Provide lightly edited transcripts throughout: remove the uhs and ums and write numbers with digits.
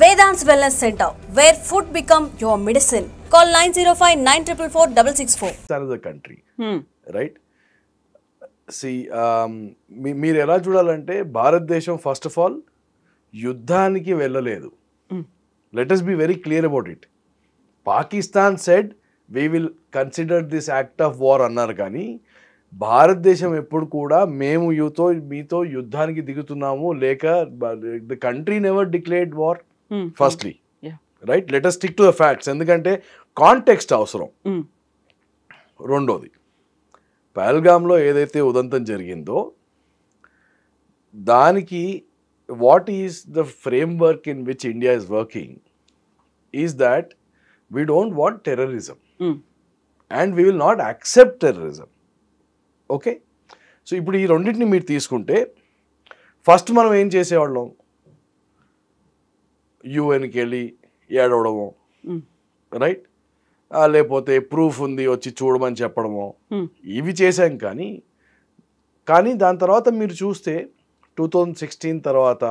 Vedant's Wellness Center, where food become your medicine. Call 905-944-664. Another country, right? See, మీరు ఎలా చూడాలంటే భారతదేశం first of all యుద్ధానికి వెళ్ళలేదు. Let us be very clear about it. Pakistan said we will consider this act of war అన్నారు, కానీ భారతదేశం ఎప్పుడు కూడా మేము మీతో యుద్ధానికి దిగుతున్నాము లేక the country never declared war firstly, right? Let us stick to the facts, ఎందుకంటే కాంటెక్స్ట్ అవసరం. రెండోది, పహల్గామ్లో ఏదైతే ఉదంతం జరిగిందో దానికి what is the framework in which India is working is that we don't want terrorism and we will not accept terrorism. Okay, so ఇప్పుడు ఈ రెండింటిని మీరు తీసుకుంటే ఫస్ట్ మనం ఏం చేసేవాళ్ళం, యుఎన్కి వెళ్ళి ఏడవడము, రైట్? లేకపోతే ప్రూఫ్ ఉంది వచ్చి చూడమని చెప్పడము, ఇవి చేశాం. కానీ దాని తర్వాత మీరు చూస్తే 2016 తర్వాత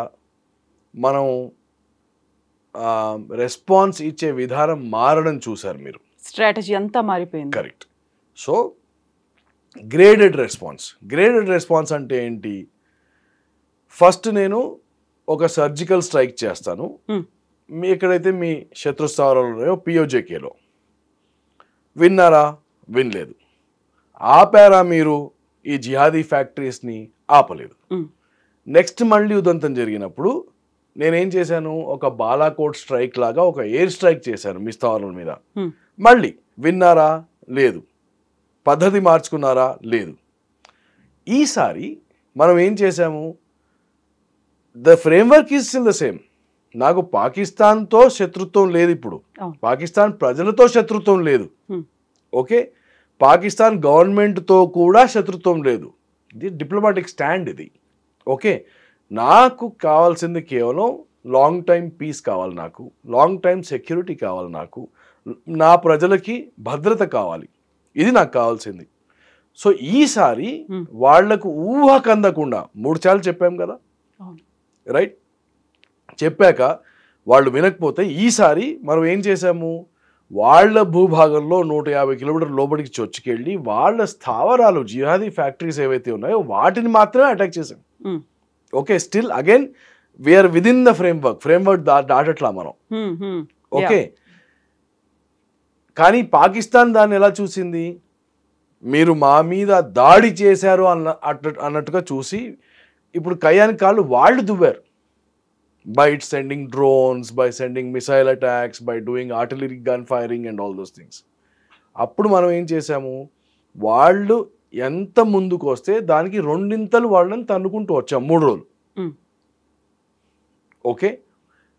మనం రెస్పాన్స్ ఇచ్చే విధానం మారడం చూసారు మీరు. స్ట్రాటజీ అంతా మారిపోయింది. కరెక్ట్. సో గ్రేడెడ్ రెస్పాన్స్ అంటే ఏంటి? ఫస్ట్ నేను ఒక సర్జికల్ స్ట్రైక్ చేస్తాను, మీ ఎక్కడైతే మీ శత్రుస్థావరాలు ఉన్నాయో పిఓజేకేలో. విన్నారా? వినలేదు. ఆపారా మీరు ఈ జిహాదీ ఫ్యాక్టరీస్ని? ఆపలేదు. నెక్స్ట్ మళ్ళీ ఉదంతం జరిగినప్పుడు నేనేం చేశాను, ఒక బాలాకోట్ స్ట్రైక్ లాగా ఒక ఎయిర్ స్ట్రైక్ చేశాను మీ స్థావరాల మీద. మళ్ళీ విన్నారా? లేదు. పద్ధతి మార్చుకున్నారా? లేదు. ఈసారి మనం ఏం చేశాము, the framework is still the same. నాకు పాకిస్తాన్తో శత్రుత్వం లేదు, ఇప్పుడు పాకిస్తాన్ ప్రజలతో శత్రుత్వం లేదు. ఓకే, పాకిస్తాన్ గవర్నమెంట్తో కూడా శత్రుత్వం లేదు. ఇది డిప్లొమాటిక్ స్టాండ్ ఇది. ఓకే, నాకు కావాల్సింది కేవలం లాంగ్ టైం పీస్ కావాలి, నాకు లాంగ్ టైం సెక్యూరిటీ కావాలి, నాకు నా ప్రజలకి భద్రత కావాలి, ఇది నాకు కావాల్సింది. సో ఈసారి వాళ్లకు ఊహకు అందకుండా 3 సార్లు చెప్పాం కదా, రైట్? చెప్పాక వాళ్ళు వినకపోతే ఈసారి మనం ఏం చేశాము, వాళ్ళ భూభాగంలో 150 కిలోమీటర్ల లోపలికి చొచ్చుకెళ్ళి వాళ్ళ స్థావరాలు జిహాదీ ఫ్యాక్టరీస్ ఏవైతే ఉన్నాయో వాటిని మాత్రమే అటాక్ చేసాం. Okay, still again we are within the framework దాటట్లా మనం. ఓకే, కానీ పాకిస్తాన్ దాన్ని ఎలా చూసింది, మీరు మా మీద దాడి చేశారు అన్నట్టుగా చూసి ఇప్పుడు కయ్యానికి కాళ్ళు వాళ్ళు దువ్వారు. by sending drones, by sending missile attacks, by doing artillery gun firing and all those things. అప్పుడు మనం ఏం చేసాము, వాళ్ళు ఎంత ముందుకు వస్తే దానికి 2 ఇంతలు వాళ్ళని తన్నుకుంటూ వచ్చాం 3 రోజులు. ఓకే,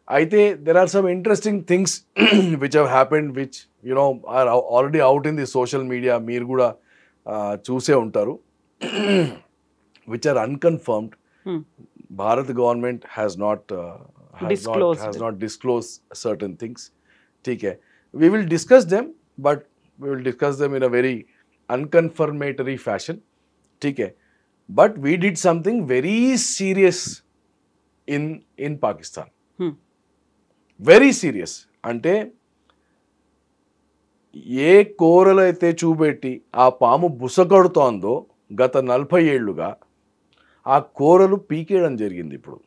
అయితే there are some interesting things which have happened which you know are already out in the social media, మీరు కూడా చూసే ఉంటారు, which are unconfirmed. Bharat government has not disclosed certain things. Okay, we will discuss them, but we will discuss them in a very unconfirmatory fashion. Okay, but we did something very serious in Pakistan. Very serious. అంటే ఏ కోరలు అయితే చూపెట్టి ఆ పాము బుసగొడుతోందో గత 40 ఏళ్లుగా ఆ కోరలు పీకేయడం జరిగింది. ఇప్పుడు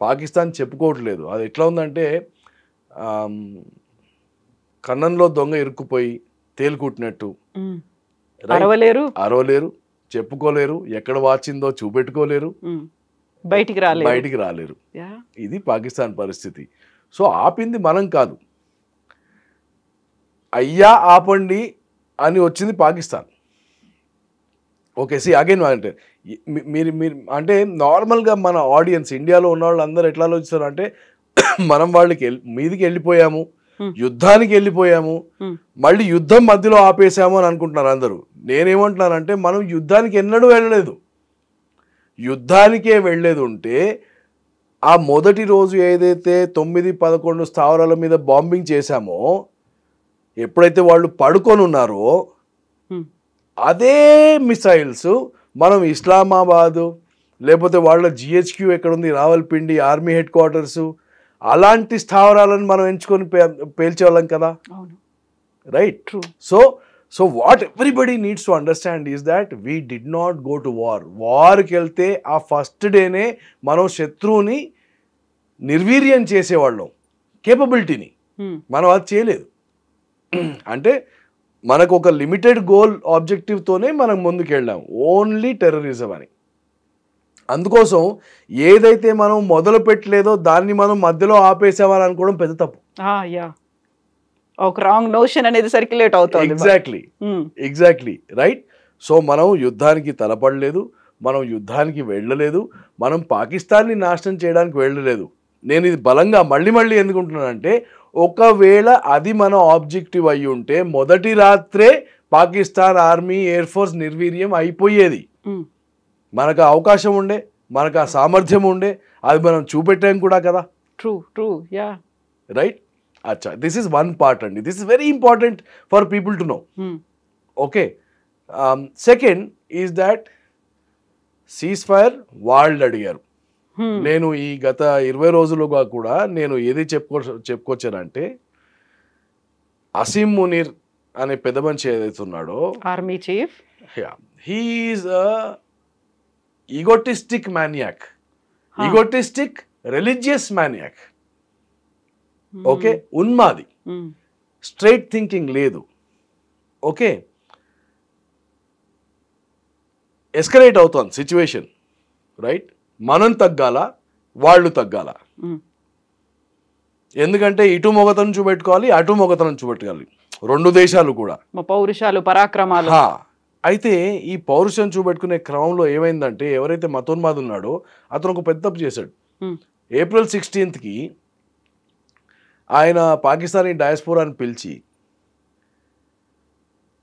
పాకిస్తాన్ చెప్పుకోవట్లేదు. అది ఎట్లా ఉందంటే కన్నంలో దొంగ ఇరుక్కుపోయి తేలుకుట్టినట్టు, అరవలేరు, చెప్పుకోలేరు, ఎక్కడ వాచిందో చూపెట్టుకోలేరు, బయటికి రాలేరు. ఇది పాకిస్తాన్ పరిస్థితి. సో ఆపింది మనం కాదు, అయ్యా ఆపండి అని వచ్చింది పాకిస్తాన్. ఓకే, సి అగైన్ అంటే మీరు అంటే నార్మల్గా మన ఆడియన్స్ ఇండియాలో ఉన్న వాళ్ళు అందరూ ఎట్లా ఆలోచిస్తారు అంటే మనం వాళ్ళకి మీదికి వెళ్ళిపోయాము, యుద్ధానికి వెళ్ళిపోయాము, మళ్ళీ యుద్ధం మధ్యలో ఆపేసాము అని అనుకుంటున్నారు అందరూ. నేనేమంటున్నానంటే మనం యుద్ధానికి ఎన్నడూ వెళ్ళలేదు. యుద్ధానికే వెళ్ళేది ఉంటే ఆ మొదటి రోజు ఏదైతే 9-11 స్థావరాల మీద బాంబింగ్ చేశామో, ఎప్పుడైతే వాళ్ళు పడుకొని ఉన్నారో అదే మిసైల్స్ మనం ఇస్లామాబాదు లేకపోతే వాళ్ళ జిహెచ్క్యూ ఎక్కడుంది, రావల్పిండి, ఆర్మీ హెడ్ క్వార్టర్స్, అలాంటి స్థావరాలను మనం ఎంచుకొని పేల్చేవాళ్ళం కదా, right? True. So what everybody needs to understand is that we did not go to వార్కి వెళ్తే ఆ ఫస్ట్ డేనే మనం శత్రువుని నిర్వీర్యం చేసేవాళ్ళం, కేపబిలిటీని మనం అది చేయలేదు. అంటే మనకు ఒక లిమిటెడ్ గోల్ ఆబ్జెక్టివ్తోనే మనం ముందుకెళ్ళాం, ఓన్లీ టెర్రరిజం అని. అందుకోసం ఏదైతే మనం మొదలు పెట్టలేదో దాన్ని మనం మధ్యలో ఆపేసామని అనుకోవడం పెద్ద తప్పు. ఒక రాంగ్ నోషన్ అనేది సర్క్యులేట్ అవుతుంది. Exactly right. సో మనం యుద్ధానికి తలపడలేదు, మనం యుద్ధానికి వెళ్ళలేదు, మనం పాకిస్తాన్ని నాశనం చేయడానికి వెళ్ళలేదు. నేను ఇది బలంగా మళ్ళీ ఎందుకుంటున్నానంటే, ఒకవేళ అది మన ఆబ్జెక్టివ్ అయి ఉంటే మొదటి రాత్రే పాకిస్తాన్ ఆర్మీ ఎయిర్ ఫోర్స్ నిర్వీర్యం అయిపోయేది. మనకు అవకాశం ఉండే, మనకు ఆ సామర్థ్యం ఉండే, అది మనం చూపెట్టాం కూడా కదా. True yeah right. అచ్చా, దిస్ ఈస్ వన్ పార్ట్ అండి. This is very important for people to know. Okay. Second is that cease fire వాళ్ళు అడిగారు. నేను ఈ గత 20 రోజులుగా కూడా నేను ఏది చెప్పుకొచ్చానంటే, అసీం మునీర్ అనే పెద్ద మనిషి ఏదైతే ఉన్నాడో, army chief, he is egotistic maniac, egotistic religious maniac. Okay, ఉన్మాది, స్ట్రైట్ థింకింగ్ లేదు. ఓకే, ఎస్కలేట్ అవుతుంది సిచ్యువేషన్, రైట్? మనం తగ్గాల, వాళ్ళు తగ్గాల. ఎందుకంటే ఇటు మొగతనం చూపెట్టుకోవాలి, అటు మొగతనం చూపెట్టుకోవాలి, రెండు దేశాలు కూడా. పౌరుషాలు, పరాక్రమాలు. అయితే ఈ పౌరుషం చూపెట్టుకునే క్రమంలో ఏమైందంటే, ఎవరైతే మతోన్మాది ఉన్నాడో అతను ఒక పెద్ద తప్పు చేశాడు. ఏప్రిల్ 16కి ఆయన పాకిస్తానీ డయాస్పోరాని పిలిచి,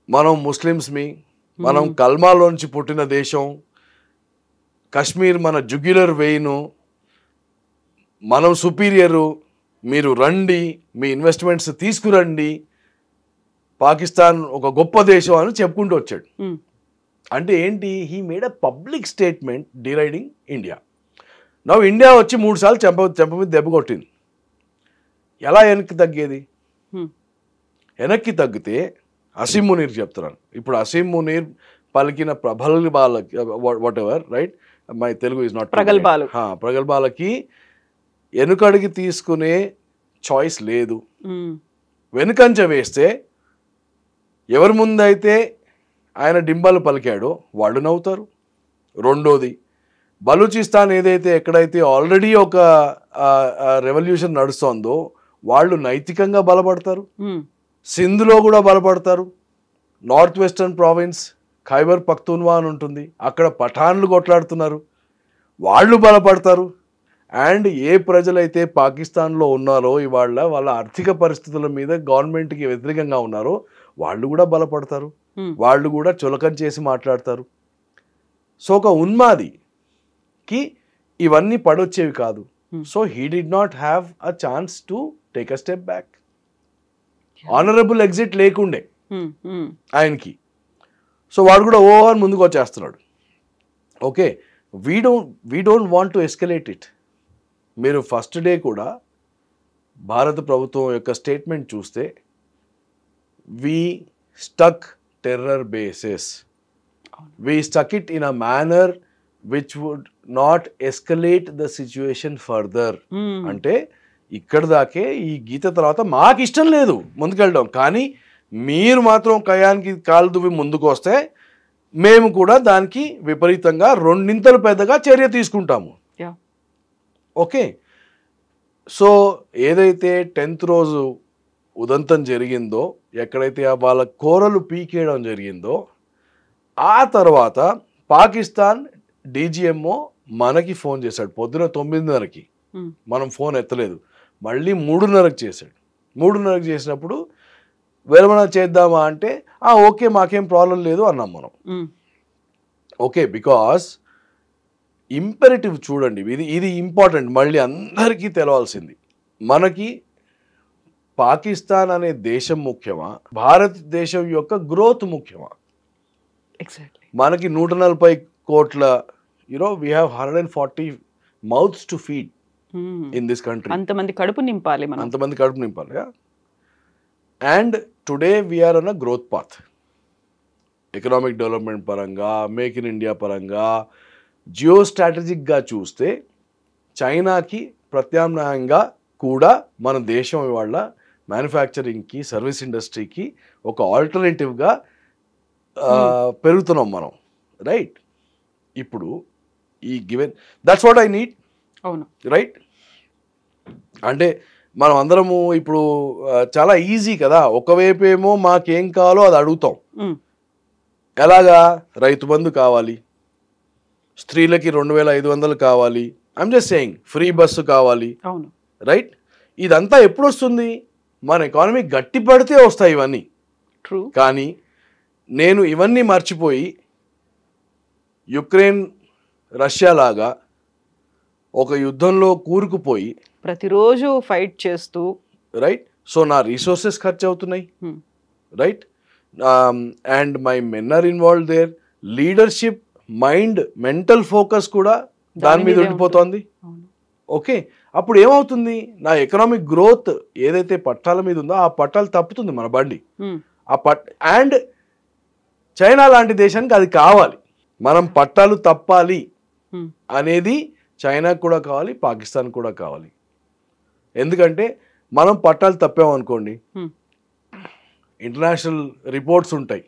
మనం ముస్లిమ్స్మి, మనం కల్మాలోంచి పుట్టిన దేశం, కశ్మీర్ మన జుగ్యులర్ వెయిను, మనం సుపీరియరు, మీరు రండి, మీ ఇన్వెస్ట్మెంట్స్ తీసుకురండి, పాకిస్తాన్ ఒక గొప్ప దేశం అని చెప్పుకుంటూ వచ్చాడు. అంటే ఏంటి? He made a public statement deriding India. నవ్వు ఇండియా వచ్చి 3 సార్లు చెంప మీద దెబ్బ కొట్టింది. ఎలా వెనక్కి తగ్గేది? వెనక్కి తగ్గితే అసీం మునీర్ చెప్తున్నాను. ఇప్పుడు అసీం మునీర్ పలికిన ప్రగల్భాలకి, whatever, right, my Telugu is not ప్రగల్భాలకి వెనుకడికి తీసుకునే చాయిస్ లేదు. వెనుకంచ వేస్తే ఎవరి ముందైతే ఆయన డింబాలు పలికాడో వాళ్ళు నవ్వుతారు. రెండోది, బలూచిస్తాన్ ఏదైతే ఎక్కడైతే ఆల్రెడీ ఒక రెవల్యూషన్ నడుస్తోందో వాళ్ళు నైతికంగా బలపడతారు. సింధులో కూడా బలపడతారు. నార్త్ వెస్టర్న్ ప్రావిన్స్ ఖైబర్ పఖ్తూన్వా అని ఉంటుంది, అక్కడ పఠాన్లు కొట్లాడుతున్నారు, వాళ్ళు బలపడతారు. అండ్ ఏ ప్రజలైతే పాకిస్తాన్లో ఉన్నారో ఇవాళ వాళ్ళ ఆర్థిక పరిస్థితుల మీద గవర్నమెంట్కి వ్యతిరేకంగా ఉన్నారో వాళ్ళు కూడా బలపడతారు, వాళ్ళు కూడా చులకం చేసి మాట్లాడతారు. సో ఒక ఉన్మాదికి ఇవన్నీ పడొచ్చేవి కాదు. So he did not have a chance to take a step back. Honourable exit లేకుండే ఆయనకి. సో వాడు కూడా ఓవర్ ముందుకు వచ్చేస్తున్నాడు. Okay, we don't want to escalate it. మీరు ఫస్ట్ డే కూడా భారత ప్రభుత్వం యొక్క స్టేట్మెంట్ చూస్తే, we struck terror bases, we struck it in a manner which would not escalate the situation further. అంటే ఇక్కడ దాకే, ఈ గీత తర్వాత మాకు ఇష్టం లేదు ముందుకెళ్ళడం, కానీ మీరు మాత్రం కయానికి కాలు దువ్వి ముందుకు వస్తే మేము కూడా దానికి విపరీతంగా రెండింతలు పెద్దగా చర్య తీసుకుంటాము. ఓకే, సో ఏదైతే 10th రోజు ఉదంతం జరిగిందో, ఎక్కడైతే వాళ్ళ కోరలు పీకేయడం జరిగిందో, ఆ తర్వాత పాకిస్తాన్ డీజీఎంఓ మనకి ఫోన్ చేశాడు పొద్దున 9:30కి. మనం ఫోన్ ఎత్తలేదు, మళ్ళీ 3:30కి చేశాడు. 3:30కి చేసినప్పుడు విరమణ చేద్దామా అంటే ఓకే మాకేం ప్రాబ్లం లేదు అన్నాం మనం. ఓకే, బికాస్ ఇంపెరిటివ్ చూడండి, ఇది ఇంపార్టెంట్, మళ్ళీ అందరికీ తెలవాల్సింది. మనకి పాకిస్తాన్ అనే దేశం ముఖ్యమా, భారతదేశం యొక్క గ్రోత్ ముఖ్యమా? ఎగ్జాక్ట్లీ. మనకి 140 కోట్ల we have 140 mouths to feed in this country. అంతమంది కడుపు నింపాలి మనం. అంతమంది కడుపు నింపాలి. And today we are on a growth path. Economic development పరంగా, మేక్ ఇన్ ఇండియా పరంగా, జియో స్ట్రాటజిక్గా చూస్తే చైనాకి ప్రత్యామ్నాయంగా కూడా మన దేశం ఇవాళ మ్యానుఫ్యాక్చరింగ్కి, సర్వీస్ ఇండస్ట్రీకి ఒక ఆల్టర్నేటివ్గా పెరుగుతున్నాం మనం, రైట్? ఇప్పుడు ఈ given that's what I need, అవును, రైట్? అంటే మనం అందరము ఇప్పుడు చాలా ఈజీ కదా, ఒకవైపు ఏమో మాకేం కావాలో అది అడుగుతాం. ఎలాగా? రైతు బంధు కావాలి, స్త్రీలకి 2500 కావాలి, I'm just saying, free bus కావాలి, అవును, రైట్? ఇదంతా ఎప్పుడు వస్తుంది? మన ఎకానమీ గట్టి పడితే వస్తాయి ఇవన్నీ. ట్రూ. కానీ నేను ఇవన్నీ మర్చిపోయి యుక్రెయిన్ రష్యా లాగా ఒక యుద్ధంలో కూరుకుపోయి ప్రతిరోజు ఫైట్ చేస్తూ, రైట్? సో నా రీసోర్సెస్ ఖర్చు అవుతున్నాయి, right? And my men are involve there, leadership, mind, mental focus కూడా దాని మీద ఉండిపోతుంది. ఓకే, అప్పుడు ఏమవుతుంది? నా ఎకనామిక్ గ్రోత్ ఏదైతే పట్టాల మీద ఉందో ఆ పట్టాలు తప్పుతుంది మన బండి. అండ్ చైనా లాంటి దేశానికి అది కావాలి, మనం పట్టాలు తప్పాలి అనేది చైనాకు కూడా కావాలి, పాకిస్తాన్ కూడా కావాలి. ఎందుకంటే మనం పట్టాలు తప్పామనుకోండి, ఇంటర్నేషనల్ రిపోర్ట్స్ ఉంటాయి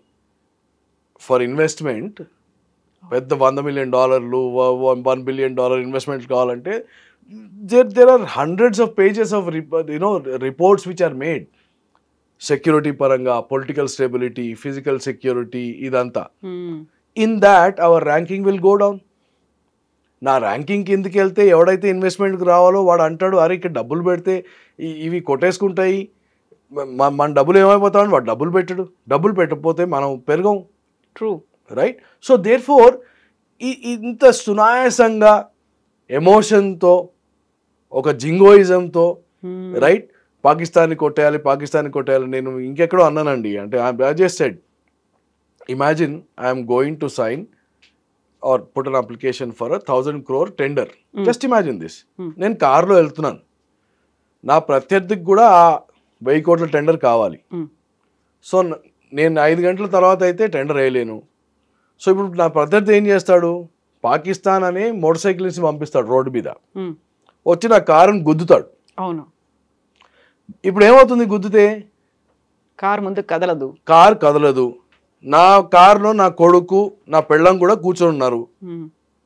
ఫర్ ఇన్వెస్ట్మెంట్, పెద్ద $100 million, $1 billion ఇన్వెస్ట్మెంట్ కావాలంటే there are hundreds of pages of reports which are made. Security పరంగా, పొలిటికల్ స్టెబిలిటీ, ఫిజికల్ సెక్యూరిటీ, ఇదంతా. In that hour ranking will go down. నా ర్యాంకింగ్ కిందకి వెళ్తే ఎవడైతే ఇన్వెస్ట్మెంట్కి రావాలో వాడు అంటాడు, అరే ఇక్కడ డబ్బులు పెడితే ఇవి కొట్టేసుకుంటాయి, మన డబ్బులు ఏమైపోతామని వాడు డబ్బులు పెట్టడు. డబ్బులు పెట్టకపోతే మనం పెరగం. True, right? So therefore ఇంత సునాయాసంగా ఎమోషన్తో, ఒక జింగోయిజంతో, రైట్, పాకిస్తాన్ని కొట్టేయాలి. నేను ఇంకెక్కడో అన్నానండి, అంటే I just said, imagine I'm going to sign or put an application for a 1,000 crore tender. Just imagine this. నేను కార్లో వెళ్తున్నాను, నా ప్రత్యర్థికి కూడా ఆ 1000 కోట్ల టెండర్ కావాలి. సో నేను 5 గంటల తర్వాత అయితే టెండర్ వేయలేను. సో ఇప్పుడు నా ప్రత్యర్థి ఏం చేస్తాడు? పాకిస్తాన్ అనే మోటార్ సైకిల్ నుంచి పంపిస్తాడు రోడ్డు మీద, వచ్చి నా కారుని గుద్దుతాడు. అవును. ఇప్పుడు ఏమవుతుంది? గుద్దితే కారు ముందు కదలదు, కారు కదలదు. నా కారులో నా కొడుకు, నా పెళ్ళం కూడా కూర్చొని ఉన్నారు,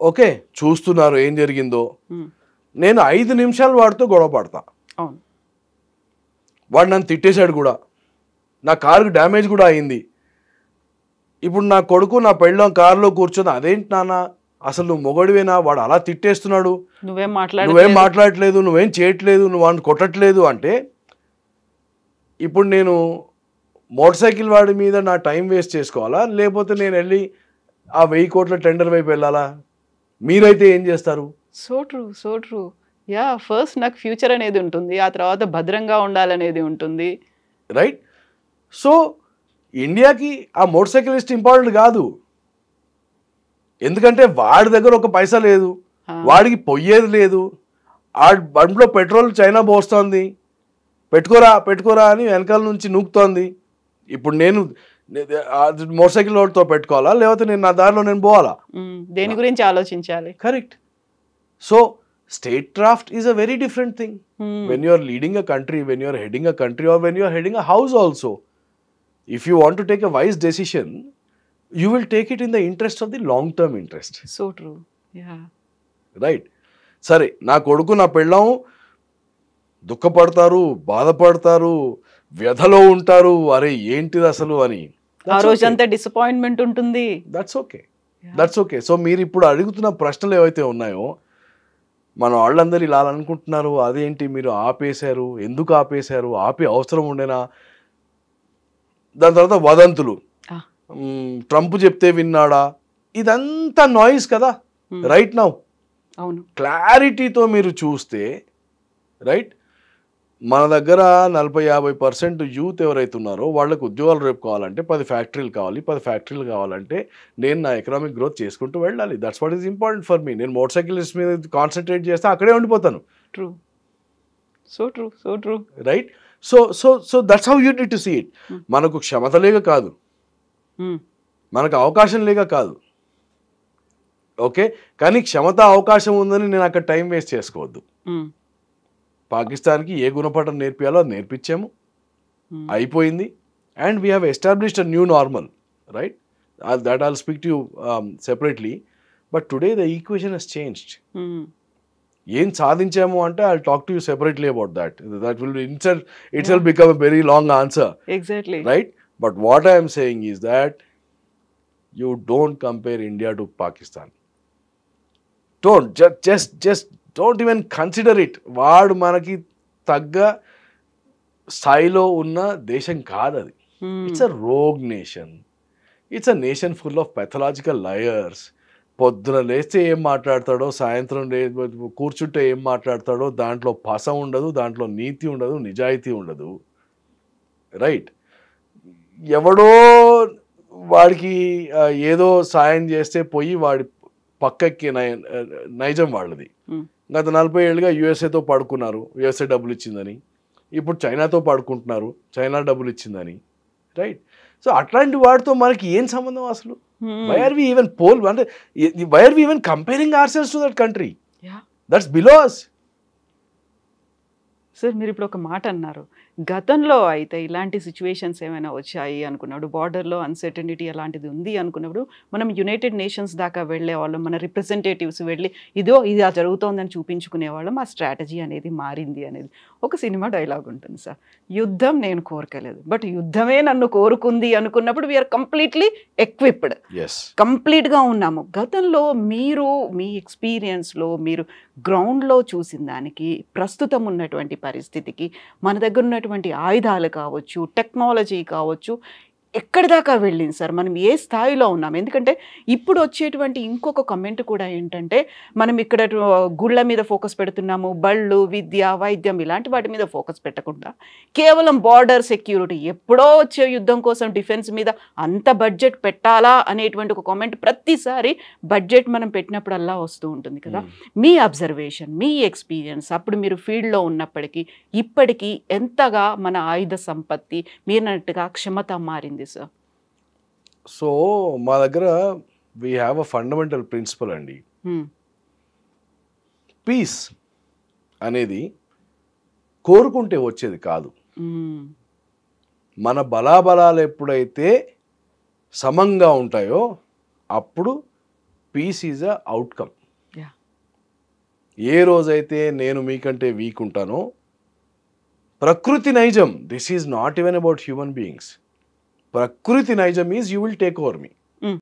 ఓకే, చూస్తున్నారు ఏం జరిగిందో. నేను 5 నిమిషాలు వాడితో గొడవ పడతా, వాడు నన్ను తిట్టేశాడు కూడా, నా కారుకి డ్యామేజ్ కూడా అయింది. ఇప్పుడు నా కొడుకు, నా పెళ్ళం కారులో కూర్చొని, అదేంటి నాన్న అసలు నువ్వు మొగడివేనా, వాడు అలా తిట్టేస్తున్నాడు, నువ్వేం మాట్లాడట్లేదు, నువ్వేం చేయట్లేదు, నువ్వు వాడిని కొట్టట్లేదు అంటే, ఇప్పుడు నేను మోటార్ సైకిల్ వాడి మీద నా టైం వేస్ట్ చేసుకోవాలా, లేకపోతే నేను వెళ్ళి ఆ 1000 కోట్ల టెండర్ వైపు వెళ్ళాలా? మీరైతే ఏం చేస్తారు? So true. యా, ఫస్ట్ నాకు ఫ్యూచర్ అనేది ఉంటుంది, ఆ తర్వాత భద్రంగా ఉండాలనేది ఉంటుంది, రైట్? సో ఇండియాకి ఆ మోటార్ సైకిలిస్ట్ ఇంపార్టెంట్ కాదు, ఎందుకంటే వాడి దగ్గర ఒక పైసా లేదు, వాడికి పొయ్యేది లేదు, ఆ బండిలో పెట్రోల్ చైనా పోస్తోంది, పెట్టుకోరా అని వెనకాల నుంచి నూకుతోంది. ఇప్పుడు నేను మోటార్ సైకిల్ వాడితో పెట్టుకోవాలా, లేకపోతే నేను నా దారిలో నేను పోవాలా? దేని గురించి ఆలోచించాలి. Correct. So statecraft is a very different thing when you are leading a country, when you are heading a country, or when you are heading a house also. If you want to take a wise decision, you will take it in the interest of the long term interest. So true. Yeah. Right. సరే, నా కొడుకు, నా పెళ్ళం దుఃఖపడతారు, బాధపడతారు, వ్యధలో ఉంటారు, అరే ఏంటిది అసలు అని, ఆ రోజంతా డిసప్పాయింట్మెంట్ ఉంటుంది. That's okay. సో మీరు ఇప్పుడు అడుగుతున్న ప్రశ్నలు ఏవైతే ఉన్నాయో, మన వాళ్ళందరూ ఇలా అనుకుంటున్నారు, అదేంటి మీరు ఆపేశారు, ఎందుకు ఆపేశారు, ఆపే అవసరం ఉండేనా? దాని తర్వాత వదంతులు, ట్రంప్ చెప్తే విన్నాడా, ఇదంతా నాయిస్ కదా రైట్ నౌ. అవును. క్లారిటీతో మీరు చూస్తే, రైట్, మన దగ్గర 40-50% యూత్ ఎవరైతే ఉన్నారో వాళ్ళకి ఉద్యోగాలు రేపు కావాలంటే 10 ఫ్యాక్టరీలు కావాలి. 10 ఫ్యాక్టరీలు కావాలంటే నేను నా ఎకనామిక్ గ్రోత్ చేసుకుంటూ వెళ్ళాలి. That's what is important for me. నేను మోటార్ సైకిల్స్ మీద కాన్సన్ట్రేట్ చేస్తే అక్కడే ఉండిపోతాను. True, so true, so true. Right? So that's how you need to see it. మనకు క్షమత లేక కాదు, మనకు అవకాశం లేక కాదు, ఓకే? కానీ క్షమత అవకాశం ఉందని నేను అక్కడ టైం వేస్ట్ చేసుకోవద్దు. పాకిస్తాన్కి ఏ గుణపాఠం నేర్పియాలో అది నేర్పించాము, అయిపోయింది. And we have established a new normal, right? That I'll speak to you separately. But today the equation has changed. ఏం సాధించాము అంటే I'll talk to you separately about that. That will it's will become a very long answer. Exactly. Right? But what I'm saying is that you don't compare India to Pakistan. Don't just don't even consider it. వాడు మనకి తగ్గ స్థాయిలో ఉన్న దేశం కాదు అది. It's a rogue nation. It's a nation full of pathological liars. పొద్దున లేస్తే ఏం మాట్లాడతాడో, సాయంత్రం కూర్చుంటే ఏం మాట్లాడతాడో, దాంట్లో పస ఉండదు, దాంట్లో నీతి ఉండదు, నిజాయితీ ఉండదు. రైట్? ఎవడో వాడికి ఏదో సాయం చేస్తే పోయి వాడి పక్కకి నైజం వాళ్ళది. గత 40 ఏళ్ళుగా యుఎస్ఏతో పడుకున్నారు, యుఎస్ఏ డబ్బులు ఇచ్చిందని. ఇప్పుడు చైనాతో పడుకుంటున్నారు, చైనా డబ్బులు ఇచ్చిందని. రైట్? సో అట్లాంటి వాడితో మనకి ఏం సంబంధం అసలు? వై ఆర్ వి ఈవెన్ అంటే why are we even comparing ourselves to that country? That's below us. Sir, మీరు ఇప్పుడు ఒక మాట అన్నారు, గతంలో అయితే ఇలాంటి సిచ్యువేషన్స్ ఏమైనా వచ్చాయి అనుకున్నప్పుడు, బార్డర్లో అన్సర్టనిటీ అలాంటిది ఉంది అనుకున్నప్పుడు మనం యునైటెడ్ నేషన్స్ దాకా వెళ్ళేవాళ్ళం, మన రిప్రజెంటేటివ్స్ వెళ్ళి ఇది జరుగుతోందని చూపించుకునేవాళ్ళం. ఆ స్ట్రాటజీ అనేది మారింది అనేది ఒక సినిమా డైలాగ్ ఉంటుంది సార్. యుద్ధం నేను కోరుకోలేదు, బట్ యుద్ధమే నన్ను కోరుకుంది అనుకున్నప్పుడు వీఆర్ కంప్లీట్లీ ఎక్విప్డ్, కంప్లీట్గా ఉన్నాము. గతంలో మీరు మీ ఎక్స్పీరియన్స్లో మీరు గ్రౌండ్లో చూసిన దానికి, ప్రస్తుతం ఉన్నటువంటి పరిస్థితికి, మన దగ్గర ఉన్నటువంటి ఆయుధాలు కావచ్చు, టెక్నాలజీ కావచ్చు, ఎక్కడి దాకా వెళ్ళింది సార్? మనం ఏ స్థాయిలో ఉన్నాం? ఎందుకంటే ఇప్పుడు వచ్చేటువంటి ఇంకొక కమెంట్ కూడా ఏంటంటే, మనం ఇక్కడ గుళ్ళ మీద ఫోకస్ పెడుతున్నాము, బళ్ళు, విద్య, వైద్యం ఇలాంటి వాటి మీద ఫోకస్ పెట్టకుండా కేవలం బార్డర్ సెక్యూరిటీ, ఎప్పుడో వచ్చే యుద్ధం కోసం డిఫెన్స్ మీద అంత బడ్జెట్ పెట్టాలా అనేటువంటి ఒక కామెంట్ ప్రతిసారి బడ్జెట్ మనం పెట్టినప్పుడల్లా వస్తూ ఉంటుంది కదా. మీ అబ్జర్వేషన్, మీ ఎక్స్పీరియన్స్, అప్పుడు మీరు ఫీల్డ్లో ఉన్నప్పటికీ ఇప్పటికీ ఎంతగా మన ఆయుధ సంపత్తి మీరన్నట్టుగా క్షమత మారింది సార్? సో మా దగ్గర we have a fundamental principal అండి. పీస్ అనేది కోరుకుంటే వచ్చేది కాదు. మన బలాబలాలు ఎప్పుడైతే సమంగా ఉంటాయో అప్పుడు పీస్ ఈజ్ అ అవుట్కమ్. ఏ రోజైతే నేను మీకంటే వీక్ ఉంటానో, ప్రకృతి నైజం, this is not even about human beings, ప్రకృతి నైజం is you will take over me.